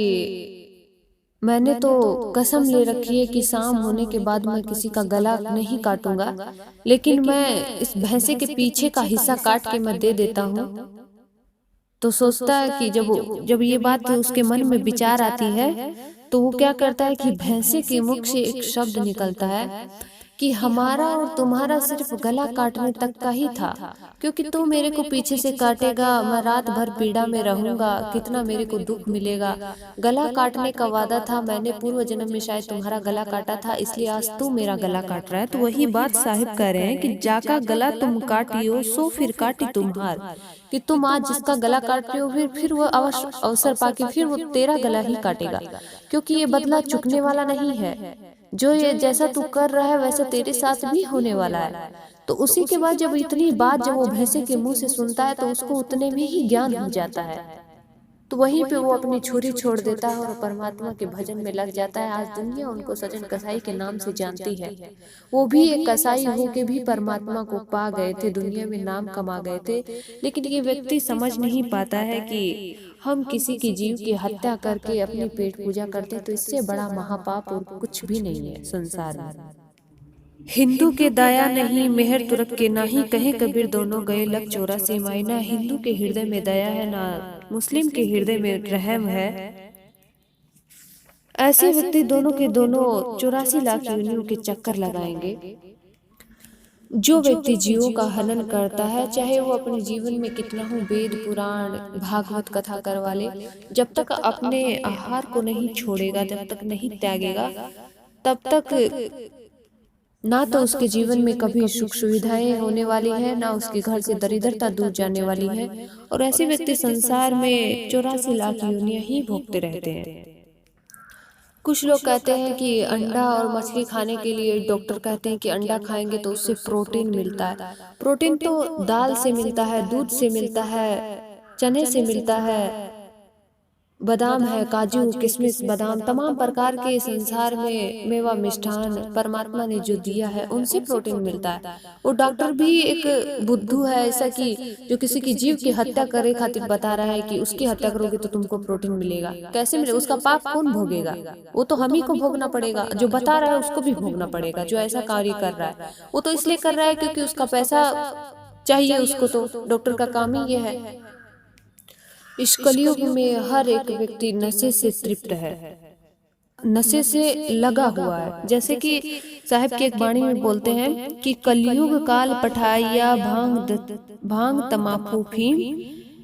मैंने तो कसम ले रखी है कि शाम होने के बाद मैं किसी का गला नहीं काटूंगा, लेकिन मैं इस भैंसे के पीछे का हिस्सा काट के मैं दे देता हूँ। तो सोचता है कि जब ये बात उसके मन में विचार आती है तो वो क्या करता है कि भैंसे के मुख से एक शब्द निकलता है कि हमारा और तुम्हारा सिर्फ गला काटने तक का ही था, क्योंकि तू मेरे को पीछे से काटेगा, मैं रात भर पीड़ा में रहूंगा, कितना मेरे को दुख मिलेगा। गला काटने का वादा था, मैंने पूर्व जन्म में शायद तुम्हारा गला काटा था, इसलिए आज तू मेरा गला काट रहा है। तो वही बात साहिब कह रहे हैं कि जाका गला तुम काटियो सो फिर काटी तुम्हार, कि तुम आज जिसका गला काट रहे हो फिर वो अवसर पाके फिर वो तेरा गला ही काटेगा, क्योंकि ये बदला चुकने वाला नहीं है। जो ये जैसा तू कर रहा है वैसा तेरे साथ भी होने वाला है। तो उसी के बाद जब इतनी बात जब वो भैंसे के मुंह से सुनता है तो उसको उतने में ही ज्ञान हो जाता है। तो वहीं पे वो अपनी छुरी छोड़ देता है और परमात्मा के भजन में लग जाता है। आज दुनिया उनको सजन कसाई के नाम से जानती है। वो भी एक कसाई होके भी परमात्मा को पा गए थे, दुनिया में नाम कमा गए थे। लेकिन ये व्यक्ति समझ नहीं पाता है कि हम किसी की जीव की हत्या करके अपनी पेट पूजा करते हैं तो इससे बड़ा महापाप और कुछ भी नहीं है संसार में। हिंदू के दाया नहीं मेहर तुरक के नाही, कहे कबीर दोनों गए लग 84 माई। ना हिंदू के हृदय में दया है, ना मुस्लिम के हृदय में रहम है। ऐसे व्यक्ति दोनों के दोनों 84 लाख योनियों के चक्कर लगाएंगे। जो व्यक्ति जीवों का हनन करता है, चाहे वो अपने जीवन में कितना हो वेद पुराण भागवत कथा करवा ले, जब तक अपने आहार को नहीं छोड़ेगा, जब तक नहीं त्यागेगा, तब तक ना तो उसके जीवन में कभी सुख सुविधाएं होने वाली है, ना उसके घर से दरिद्रता दूर जाने वाली है। और ऐसे व्यक्ति संसार में 84 लाख योनियां ही भोगते रहते हैं। कुछ लोग कहते हैं कि अंडा और मछली खाने के लिए डॉक्टर कहते हैं कि अंडा खाएंगे तो उससे प्रोटीन मिलता है। प्रोटीन तो दाल से मिलता है, दूध से मिलता है, चने से मिलता है, बादाम है, काजू किशमिश बादाम तमाम प्रकार के संसार में मेवा मिष्ठान परमात्मा ने जो दिया है उनसे प्रोटीन मिलता है। वो डॉक्टर भी एक बुद्धू है ऐसा कि जो किसी की जीव की हत्या करे खातिर बता रहा है कि उसकी हत्या करोगे तो तुमको प्रोटीन मिलेगा। कैसे मिलेगा? उसका पाप कौन भोगेगा? वो तो हम ही को भोगना पड़ेगा। जो बता रहा है उसको भी भोगना पड़ेगा, जो ऐसा कार्य कर रहा है। वो तो इसलिए कर रहा है क्योंकि उसका पैसा चाहिए उसको, तो डॉक्टर का काम ही ये है। इस कलयुग में हर एक व्यक्ति नशे से तृप्त है, नशे से लगा हुआ है। जैसे कि साहब की एक वाणी में बोलते हैं कि कलयुग काल पठाइया भांग तमाकू फीम,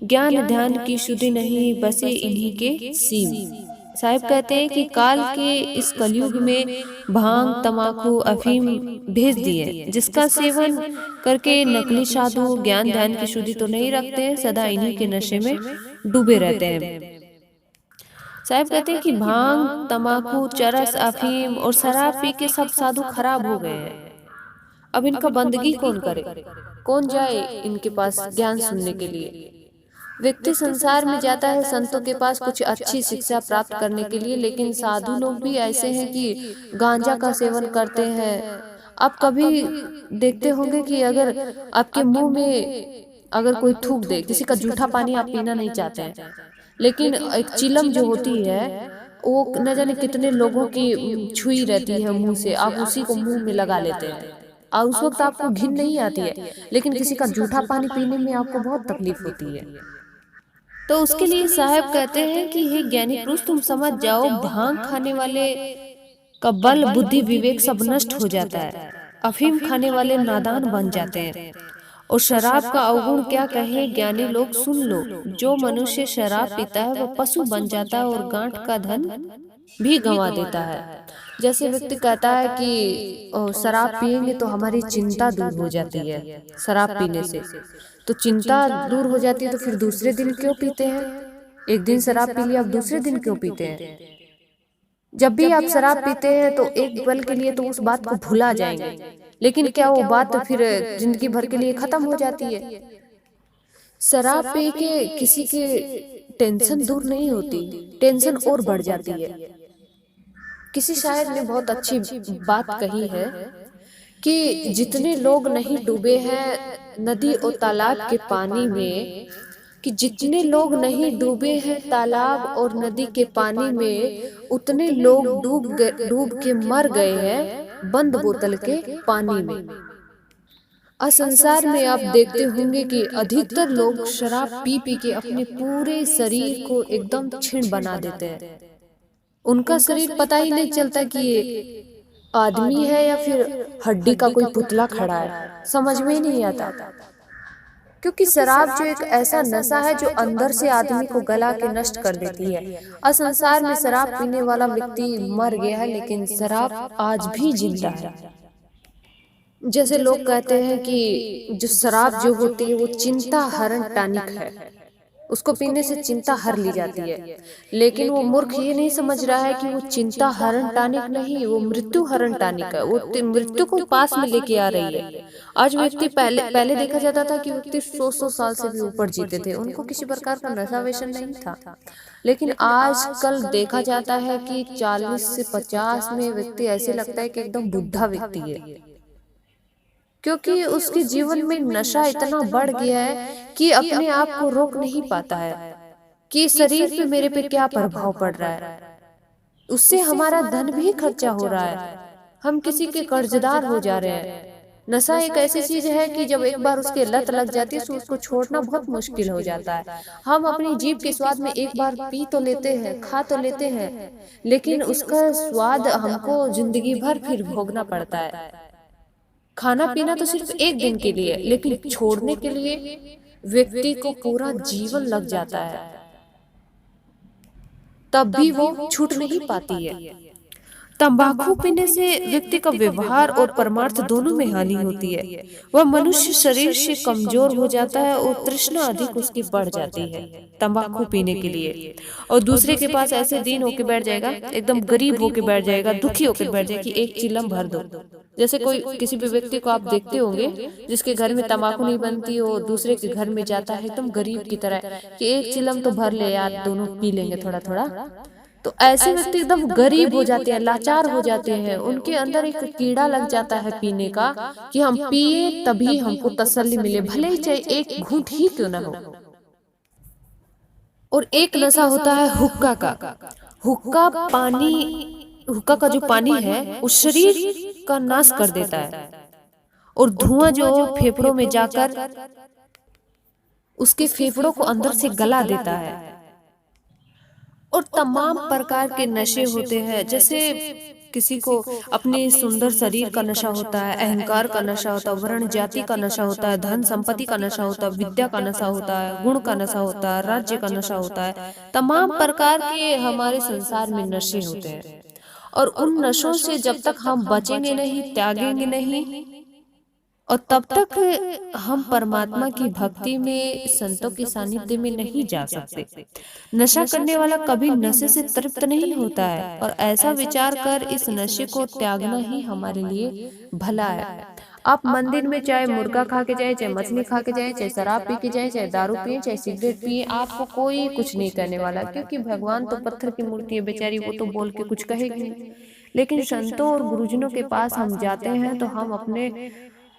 ज्ञान ध्यान की शुद्धि नहीं बसे इन्हीं के सीम। साहब कहते हैं कि काल के इस कलयुग में भांग तमाकू अफीम भेज दिए, जिसका सेवन करके नकली साधु ज्ञान ध्यान की शुद्धि तो नहीं रखते, सदा इन्हीं के नशे में डूबे रहते हैं। साहब कहते हैं कि भांग तमाकू चरस अफीम और शराब पी के सब साधु खराब हो गए हैं। अब इनका बंदगी कौन करे? कौन जाए इनके पास ज्ञान सुनने के लिए? व्यक्ति संसार में जाता है संतों के पास कुछ अच्छी शिक्षा प्राप्त करने के लिए, लेकिन साधु लोग भी ऐसे हैं कि गांजा का सेवन करते हैं। आप कभी देखते होंगे कि अगर आपके मुंह में अगर कोई थूक दे, किसी का जूठा पानी आप पीना नहीं चाहते हैं, लेकिन एक चिलम जो होती है वो न जाने कितने लोगों की छुई रहती है मुंह से, आप उसी को मुंह में लगा लेते हैं और उस वक्त आपको घिन नहीं आती है, लेकिन किसी का जूठा पानी पीने में आपको बहुत तकलीफ होती है। तो उसके लिए साहब कहते हैं कि हे ज्ञानी पुरुष, तुम समझ जाओ, भांग खाने वाले का बल बुद्धि विवेक सब नष्ट हो जाता है, अफीम खाने वाले नादान बन जाते हैं, और शराब का अवगुण क्या कहे ज्ञानी लोग सुन लो। जो मनुष्य शराब पीता है वह पशु बन जाता है और गांठ का धन भी गंवा देता है। जैसे व्यक्ति कहता है कि शराब पिएंगे तो हमारी चिंता दूर हो जाती है, शराब पीने से तो चिंता दूर हो जाती है, तो फिर दूसरे दिन क्यों पीते हैं? एक दिन शराब पी लिया, अब दूसरे दिन क्यों पीते हैं? जब भी आप शराब पीते हैं तो एक पल के लिए तो उस बात को भुला जाएंगे, लेकिन क्या वो बात फिर जिंदगी भर के लिए खत्म हो जाती है? शराब पी के किसी के टेंशन दूर नहीं होती, टेंशन और बढ़ जाती है। किसी शायर ने बहुत अच्छी बात कही है कि जितने लोग नहीं डूबे हैं नदी और तालाब के पानी में, कि जितने लोग नहीं डूबे हैं तालाब और नदी के पानी में, उतने लोग डूब के मर गए हैं बंद बोतल के पानी में। आज संसार में आप देखते होंगे कि अधिकतर लोग शराब पी पी के अपने पूरे शरीर को एकदम क्षीण बना देते हैं। उनका शरीर पता ही नहीं चलता कि ये आदमी है या फिर हड्डी का कोई पुतला खड़ा है, समझ में ही नहीं आता। क्योंकि शराब जो एक ऐसा नशा है जो अंदर से आदमी को गला के नष्ट कर देती है। और संसार में शराब पीने वाला व्यक्ति मर गया है, लेकिन शराब आज भी जिंदा है। जैसे लोग कहते हैं कि जो शराब जो होती है वो चिंता हरण टॉनिक है, उसको पीने से चिंता हर ली जाती है, लेकिन वो मूर्ख ये नहीं समझ रहा है कि वो चिंता हरण टॉनिक नहीं, वो मृत्यु हरण टॉनिक है। वो मृत्यु को पास में लेके आ रही है। आज व्यक्ति पहले देखा जाता था कि व्यक्ति 100 साल से भी ऊपर जीते थे, उनको किसी प्रकार का नशा व्यसन नहीं था, लेकिन आजकल देखा जाता है कि 40 से 50 में व्यक्ति ऐसे लगता है कि एकदम बुढ़ा व्यक्ति है, क्योंकि उसके जीवन में नशा इतना बढ़ गया है कि अपने आप को रोक नहीं पाता है कि शरीर पे मेरे पे क्या प्रभाव पड़ रहा है। उससे हमारा धन भी खर्चा हो रहा है, हम किसी के कर्जदार हो जा रहे हैं। नशा एक ऐसी चीज है कि जब एक बार उसके लत लग जाती है तो उसको छोड़ना बहुत मुश्किल हो जाता है। हम अपनी जीभ के स्वाद में एक बार पी तो लेते हैं, खा तो लेते हैं, लेकिन उसका स्वाद हमको जिंदगी भर फिर भोगना पड़ता है। खाना पीना तो सिर्फ एक दिन के लिए, लेकिन छोड़ने के लिए व्यक्ति को पूरा जीवन लग जाता है, तब भी वो छूट नहीं पाती है। तंबाकू पीने से व्यक्ति का व्यवहार और परमार्थ दोनों में हानि होती है। वह मनुष्य शरीर से कमजोर हो जाता है और तृष्णा अधिक उसकी बढ़ जाती है तंबाकू पीने के लिए। और दूसरे के पास ऐसे दीन होके बैठ जाएगा, एकदम गरीब होके बैठ जाएगा, दुखी होके बैठ जाएगा कि एक चिलम भर दो। जैसे कोई किसी भी व्यक्ति को आप देखते होंगे जिसके घर में तंबाकू नहीं बनती हो, दूसरे के घर में जाता है एकदम गरीब की तरह कि एक चिलम तो भर ले यार, दोनों पी लेंगे थोड़ा थोड़ा। तो ऐसे व्यक्ति एकदम गरीब हो जाते हैं, लाचार हो जाते हैं, उनके अंदर एक कीड़ा लग जाता है पीने का कि हम पिए तभी हमको तसल्ली मिले, भले ही चाहे एक घूंट ही क्यों ना हो। और एक नशा होता है हुक्का का। हुक्का का जो पानी है वो शरीर का नाश कर देता है, और धुआं जो फेफड़ों में जाकर उसके फेफड़ों को अंदर से गला देता है। और तमाम प्रकार के नशे होते हैं, जैसे किसी को अपने सुंदर शरीर का नशा होता है, अहंकार का नशा होता है, वर्ण जाति का नशा होता है, धन संपत्ति का नशा होता है, विद्या का नशा होता है, गुण का नशा होता है, राज्य का नशा होता है। तमाम प्रकार के हमारे संसार में नशे होते हैं, और उन नशों से जब तक हम बचेंगे नहीं, त्यागेंगे नहीं, और तब तक हम परमात्मा की भक्ति में, संतों के सानिध्य में नहीं जा सकते। नशा करने वाला कभी नशे से तृप्त नहीं होता है, और ऐसा विचार कर इस नशे को त्यागना ही हमारे लिए भला है। आप मंदिर में चाहे मुर्गा खा के जाए, चाहे मछली खा के जाए, चाहे शराब पी के जाए, चाहे दारू पिए, चाहे सिगरेट पिए, आपको कोई कुछ नहीं करने वाला, क्योंकि भगवान तो पत्थर की मूर्ति है बेचारी, वो तो बोल के कुछ कहेगी नहीं। लेकिन संतों और गुरुजनों के पास हम जाते हैं तो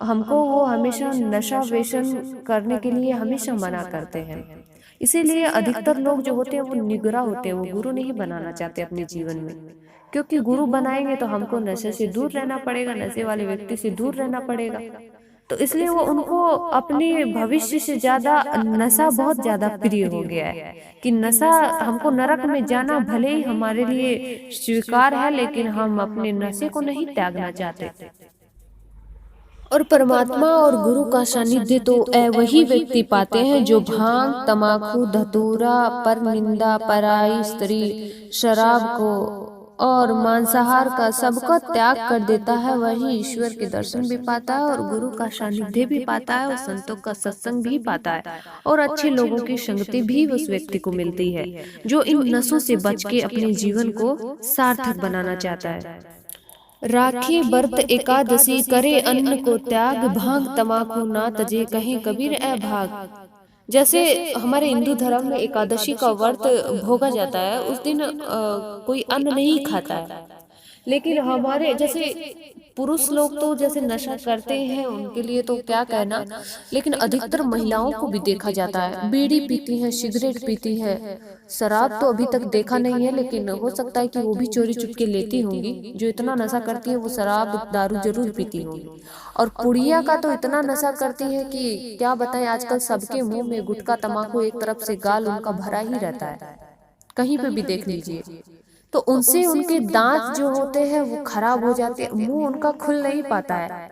हमको वो हमेशा नशा व्यसन करने के लिए हमेशा मना करते हैं। इसीलिए अधिकतर लोग जो होते हैं वो निगरा होते हैं, वो गुरु नहीं बनाना चाहते अपने जीवन में, क्योंकि गुरु बनाएंगे तो हमको नशे से दूर रहना पड़ेगा, नशे वाले व्यक्ति से दूर रहना पड़ेगा। तो इसलिए वो उनको अपने भविष्य से ज्यादा नशा बहुत ज्यादा प्रिय हो गया है कि नशा हमको नरक में जाना भले ही हमारे लिए स्वीकार है, लेकिन हम अपने नशे को नहीं त्यागना चाहते। और परमात्मा और गुरु का सानिध्य तो वही व्यक्ति पाते हैं जो भांग, तमाकू, धतूरा, परनिंदा, पराई स्त्री, शराब को और मांसाहार का सबका त्याग कर देता है। वही ईश्वर के दर्शन भी पाता है, और गुरु का सानिध्य भी पाता है, और संतों का सत्संग भी पाता है, और अच्छे लोगों की संगति भी उस व्यक्ति को मिलती है जो इन नशों से बच के अपने जीवन को सार्थक बनाना चाहता है। राखी व्रत एकादशी करे अन्न को त्याग, भांग तमाकू ना तजे कहीं कबीर ए भाग। जैसे हमारे हिंदू धर्म में एकादशी का व्रत भोगा जाता है, उस दिन कोई अन्न नहीं खाता है। लेकिन हमारे जैसे पुरुष लोग तो जैसे नशा करते हैं उनके लिए तो क्या कहना, लेकिन अधिकतर महिलाओं को भी देखा जाता है, बीड़ी पीती हैं, सिगरेट पीती हैं, शराब तो अभी तक देखा नहीं है, लेकिन हो सकता है कि वो भी चोरी चुपके लेती होंगी। जो इतना नशा करती है वो शराब दारू जरूर पीती होंगी। और पुड़िया का तो इतना नशा करती है कि क्या बताएं, आजकल सबके मुंह में गुटखा तम्बाकू, एक तरफ से गाल उनका भरा ही रहता है, कहीं पे भी देख लीजिए। तो उनसे उनके दांत जो होते हैं वो खराब हो जाते हैं, मुंह उनका खुल नहीं पाता है,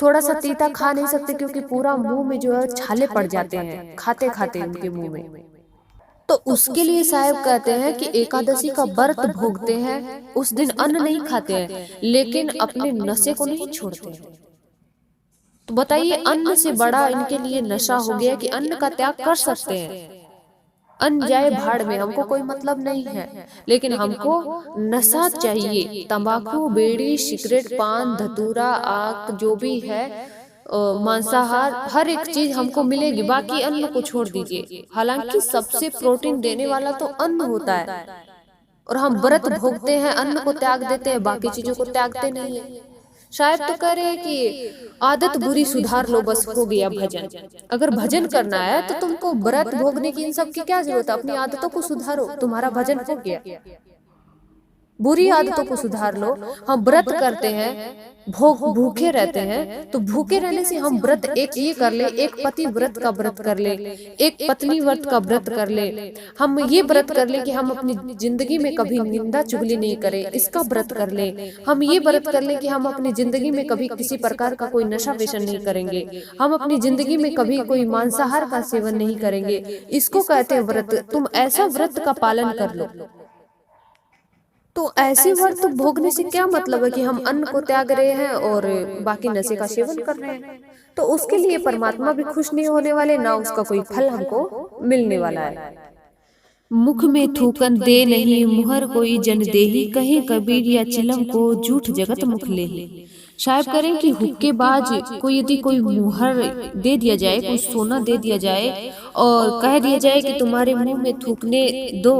थोड़ा सा तीता खा नहीं सकते क्योंकि पूरा मुंह में जो है छाले पड़ जाते हैं खाते खाते उनके मुंह में। तो उसके लिए साहब कहते हैं कि एकादशी का व्रत भोगते हैं, उस दिन अन्न नहीं खाते हैं, लेकिन अपने नशे को नहीं छोड़ते हैं। तो बताइए, अन्न से बड़ा इनके लिए नशा हो गया कि अन्न का त्याग कर सकते हैं। अन्न जाए भाड़ में, हमको कोई मतलब नहीं है, लेकिन हमको नशा चाहिए। तंबाकू, बीड़ी, सिगरेट, पान, धतूरा, आक जो भी है, मांसाहार, हर एक चीज हमको मिलेगी, बाकी अन्न को छोड़ दीजिए। हालांकि सबसे प्रोटीन देने वाला तो अन्न होता है, और हम व्रत भोगते हैं, अन्न को त्याग देते हैं, बाकी चीजों को त्यागते नहीं है। शायद तो कह रहे हैं कि आदत बुरी सुधार लो, बस हो गया भजन। अगर भजन करना है तो तुमको व्रत भोगने की इन सब की क्या जरूरत है, अपनी आदतों को सुधारो, तुम्हारा भजन हो गया। बुरी आदतों को सुधार लो। हम व्रत करते हैं, भूखे रहते हैं, तो भूखे रहने से हम व्रत एक ये कर ले, एक पति व्रत का व्रत कर ले, एक पत्नी व्रत का व्रत कर ले। हम ये व्रत कर ले कि हम अपनी जिंदगी में कभी निंदा चुगली नहीं करें, इसका व्रत कर ले। हम ये व्रत कर ले कि हम अपनी जिंदगी में कभी किसी प्रकार का कोई नशा व्यसन नहीं करेंगे, हम अपनी जिंदगी में कभी कोई मांसाहार का सेवन नहीं करेंगे। इसको कहते हैं व्रत। तुम ऐसा व्रत का पालन कर लो। तो ऐसे व्रत भोगने से क्या मतलब है कि हम अन्न को त्याग रहे हैं और बाकी नशे का सेवन कर रहे हैं। तो उसके लिए परमात्मा भी खुश नहीं होने वाले, ना उसका कोई फल हमको मिलने वाला है। मुख में थूकन दे नहीं मुहर कोई जन देही, कहे कबीर या चिलम को झूठ जगत मुख लेही। शायद करें कि हुक्केबाज को यदि कोई मुहर दे दिया जाए, कोई सोना दे दिया जाए और कह दिया जाए कि तुम्हारे मुंह में थूकने दो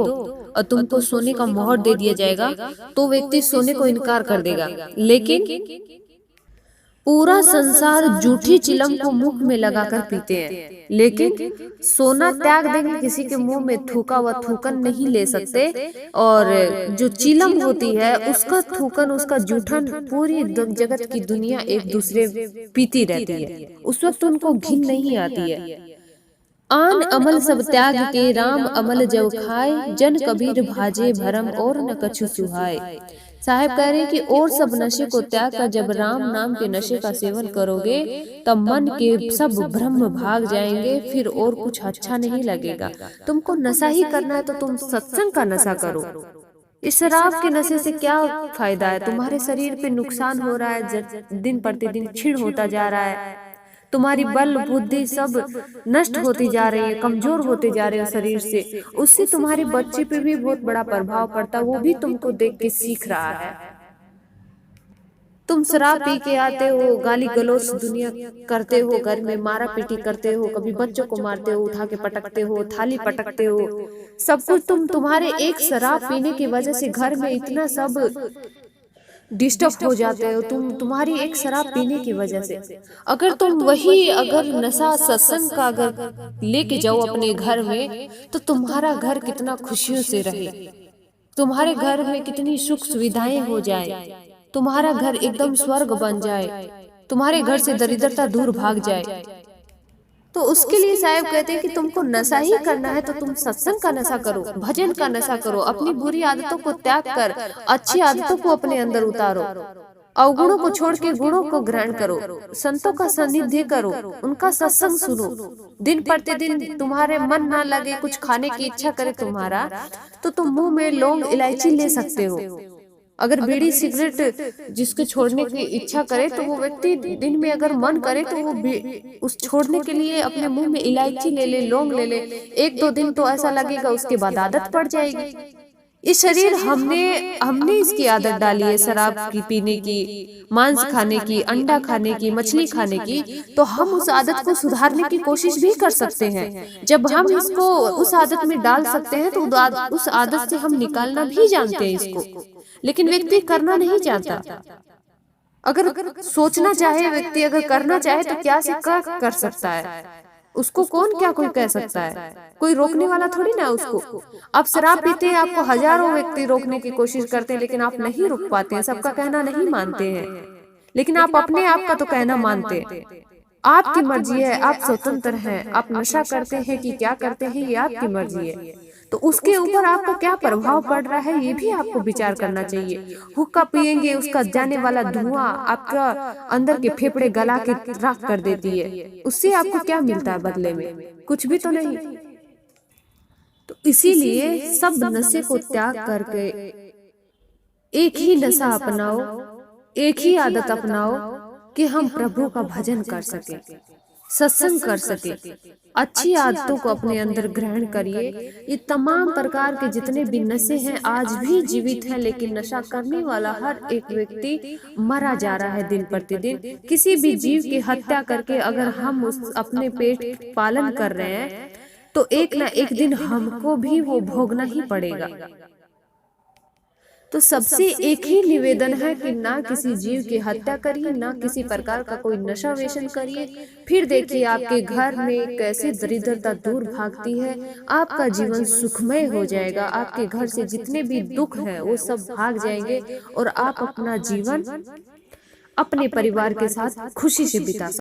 और तुमको सोने का मोहर दे दिया जाएगा, तो व्यक्ति सोने को इनकार कर देगा। लेकिन पूरा संसार जूठी चिलम को मुख में लगाकर पीते हैं, लेकिन सोना त्याग देंगे, किसी के मुंह में थूका हुआ थूकन नहीं ले सकते। और जो चिलम होती है उसका थूकन, उसका जूठन पूरी जगत की दुनिया एक दूसरे पीती रहती है, उस वक्त उनको घिन नहीं आती है। आन अमल सब त्याग के राम अमल जब खाए, जन कबीर भाजे भरम और न कछु सुहाए। साहब कह रहे हैं कि और सब नशे को त्याग कर जब राम नाम के नशे का सेवन करोगे तब मन के सब भ्रम भाग जाएंगे, फिर और कुछ अच्छा नहीं लगेगा। तुमको नशा ही करना है तो तुम सत्संग का नशा करो। इस शराब के नशे से क्या फायदा है? तुम्हारे शरीर पे नुकसान हो रहा है, दिन प्रतिदिन क्षीण होता जा रहा है, तुम्हारी बल बुद्धि सब नष्ट होती जा रही है, कमजोर होते जा रहे हो शरीर से। उससे तुम्हारे बच्चे पे भी बहुत बड़ा प्रभाव पड़ता, वो भी तुमको देख के सीख रहा है। तुम शराब पी के आते हो, गाली गलौज दुनिया करते हो, घर में मारा पीटी करते हो, कभी बच्चों को मारते हो, उठा के पटकते हो, थाली पटकते हो, सब कुछ तुम्हारे एक शराब पीने की वजह से घर में इतना सब डिस्टर्ब हो जाते हो, तुम्हारी एक शराब पीने की वजह से। अगर तुम अगर नशा सत्संग का अगर लेके जाओ अपने घर में, तो तुम्हारा घर कितना खुशियों से रहे, तुम्हारे घर में कितनी सुख सुविधाएं हो जाए, तुम्हारा घर एकदम स्वर्ग बन जाए, तुम्हारे घर से दरिद्रता दूर भाग जाए। तो उसके लिए साहब कहते हैं कि तुमको नशा ही करना है तो तुम सत्संग का नशा करो, भजन का नशा करो, अपनी बुरी आदतों को त्याग कर अच्छी आदतों को अपने अंदर उतारो, अवगुणों को छोड़ के गुणों को ग्रहण करो, संतों का सानिध्य करो, उनका सत्संग सुनो। दिन प्रतिदिन तुम्हारे मन ना लगे, कुछ खाने की इच्छा करे तुम्हारा, तो तुम मुंह में लौंग इलायची ले सकते हो। अगर बीड़ी सिगरेट जिसके छोड़ने की इच्छा करे तो वो व्यक्ति दिन में अगर मन करे तो वो उस छोड़ने के लिए अपने मुंह में इलायची ले ले, लौंग ले ले। एक दो दिन तो ऐसा लगेगा, उसके बाद आदत पड़ जाएगी। इस शरीर हमने इसकी आदत डाली है शराब की पीने की, मांस खाने की, अंडा खाने की, मछली खाने की, तो हम उस आदत को सुधारने की कोशिश भी कर सकते हैं। जब हम इसको उस आदत में डाल सकते हैं तो उस आदत से हम निकालना भी जानते हैं इसको, लेकिन व्यक्ति करना नहीं चाहता। अगर सोचना चाहे व्यक्ति, अगर करना चाहे तो क्या से कर सकता है, उसको कौन क्या कोई कह सकता है, कोई रोकने वाला थोड़ी ना उसको। आप शराब पीते हैं, आपको हजारों व्यक्ति रोकने की कोशिश करते हैं, लेकिन आप नहीं रोक पाते हैं, सबका कहना नहीं मानते हैं, लेकिन आप अपने आप का तो कहना मानते हैं। आपकी मर्जी है, आप स्वतंत्र हैं, आप नशा करते हैं कि क्या करते हैं ये आपकी मर्जी है। तो उसके ऊपर आपको क्या प्रभाव पड़ रहा है ये भी आपको विचार करना चाहिए। हुक्का पिएंगे, उसका जाने वाला धुआं आपका अंदर के फेफड़े गला के राख कर देती है, उससे आपको क्या मिलता है बदले में? कुछ भी तो नहीं। तो इसीलिए सब नशे को त्याग करके एक ही नशा अपनाओ, एक ही आदत अपनाओ कि हम प्रभु का भजन कर सके, सत्संग कर सके, अच्छी आदतों को अपने अंदर ग्रहण करिए। ये तमाम प्रकार के जितने भी नशे हैं आज भी जीवित हैं, लेकिन नशा करने वाला हर एक व्यक्ति मरा जा रहा है दिन प्रतिदिन। किसी भी जीव की हत्या करके अगर हम उस अपने पेट पालन कर रहे हैं तो एक ना एक दिन हमको भी वो भोगना ही पड़ेगा। तो सबसे एक ही निवेदन है कि ना किसी जीव की हत्या करिए, ना किसी प्रकार का कोई नशा वेशन करिए। फिर देखिए आपके घर में कैसे दरिद्रता दूर भागती है, आपका जीवन सुखमय हो जाएगा, आपके घर से जितने भी दुख है वो सब भाग जाएंगे और आप अपना जीवन अपने परिवार के साथ खुशी से बिता